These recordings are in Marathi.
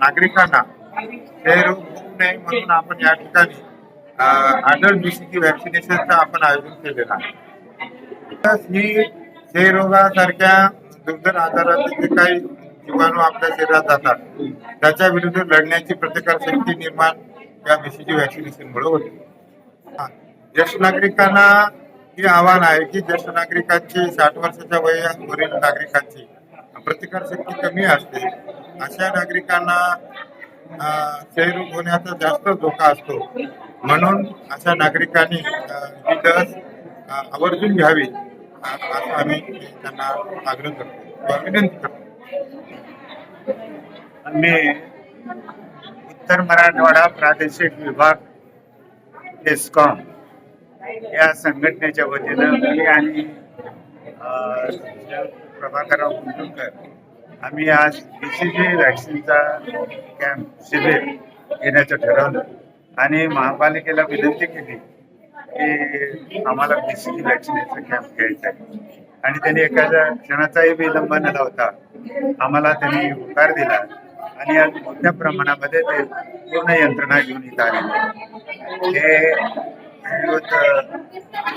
नागरिकांना हे रोग होऊ नये म्हणून आपण या ठिकाणी अडल्ट बीसीजी व्हॅक्सिनेशनचं आपण आयोजन केलेलं आहे. ही क्षयरोगासारख्या दुर्धर आजाराचे जे काही जीवाणू आपल्या शरीरात जातात त्याच्या विरुद्ध लढण्याची प्रतिकारशक्ती निर्माण या बीसीजी व्हॅक्सिनेशनमुळे होते. ज्येष्ठ नागरिकांना हे आव्हान आहे की ज्येष्ठ नागरिकांची 60 वर्षाच्या वयावरील नागरिकांची प्रतिकारशक्ती कमी असते. अशा नागरिकांना क्षयरोग होण्याचा जास्त धोका असतो. म्हणून अशा नागरिकांनी ही लस आवर्जून घ्यावी असं आम्ही त्यांना आग्रह करतो, विनंती करतो. आम्ही उत्तर मराठवाडा प्रादेशिक विभाग एस्कॉम या संघटनेच्या वतीनं मी आणि प्रभाकरराव कुंटुरकर आम्ही आज बीसीजी व्हॅक्सिनचा कॅम्प शिबिर घेण्याचं ठरवलं आणि महापालिकेला विनंती केली की आम्हाला बीसीजी व्हॅक्सिनेशन कॅम्प घ्यायचा आहे. आणि त्यांनी एखाद्या क्षणाचाही विलंब न लावता आम्हाला त्यांनी होकार दिला आणि आज मोठ्या प्रमाणामध्ये ते पूर्ण यंत्रणा घेऊन इथं आले. हे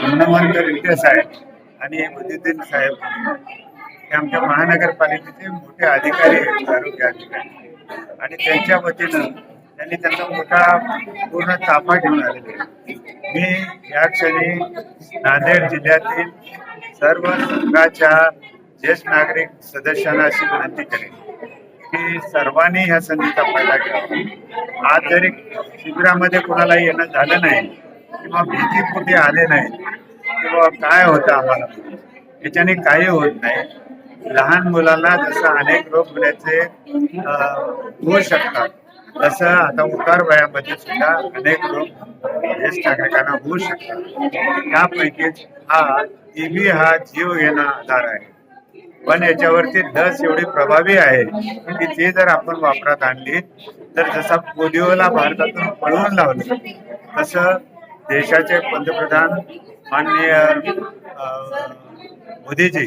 हनुमंत रिटे साहेब आणि मुद्दुद्दीन साहेब हे आमच्या महानगरपालिकेचे मोठे अधिकारी आहेत, आरोग्य अधिकारी, आणि त्यांच्या वतीनं त्यांनी त्यांचा मोठा पूर्ण ताफा घेऊन आलेला आहे. मी या क्षणी नांदेड जिल्ह्यातील सर्व संघाच्या ज्येष्ठ नागरिक सदस्यांना अशी विनंती करेन की सर्वांनी ह्या संधीचा फायदा घ्यावा. आज जरी शिबिरामध्ये कोणाला येणं झालं नाही किंवा भीतीपोटी आले नाही किंवा काय होतं आम्हाला, याच्याने काही होत नाही. लहान मुलांना जसं अनेक रोग होण्याचे होऊ शकतात तसं आता उतार वयामध्ये सुद्धा अनेक रोग ज्येष्ठ नागरिकांना होऊ शकतात. त्यापैकीच हा टीबी हा जीव घेणा आजार आहे. पण याच्यावरती लस एवढी प्रभावी आहे की ती जर आपण वापरात आणली तर जसा पोलिओला भारतातून पळवून लावलं तसं देशाचे पंतप्रधान माननीय मोदीजी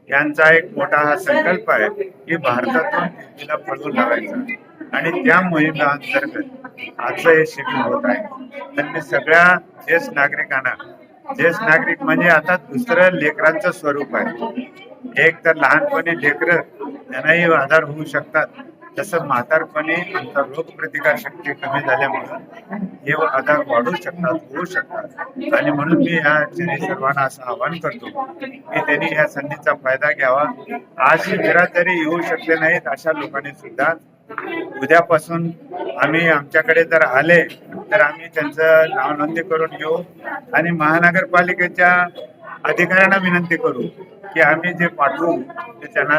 यांचा एक मोठा हा संकल्प आहे की भारतातून टीबीला पळवून लावायचा, आणि त्या मोहिमेअंतर्गत आजचं हे शिबिर होत आहे. तर मी सगळ्या ज्येष्ठ नागरिकांना, ज्येष्ठ नागरिक म्हणजे आता दुसरं लेकरांचं स्वरूप आहे. एक तर लहानपणी लेकरं त्यांनाही आजार होऊ शकतात, तसं म्हातारपणी आमचा रोग प्रतिकार शक्ती कमी झाल्यामुळं हे आजार वाढू शकतात, होऊ शकतात. आणि म्हणून मी या क्षणी सर्वांना असं आवाहन करतो की त्यांनी या संधीचा फायदा घ्यावा. आज शिबिरात जरी येऊ शकले नाहीत अशा लोकांनी सुद्धा उद्यापासून आम्ही आमच्याकडे जर आले तर आम्ही त्यांचं नाव नोंदणी करून घेऊ आणि महानगरपालिकेच्या अधिकाऱ्यांना विनंती करू की आम्ही जे पाठवू ते त्यांना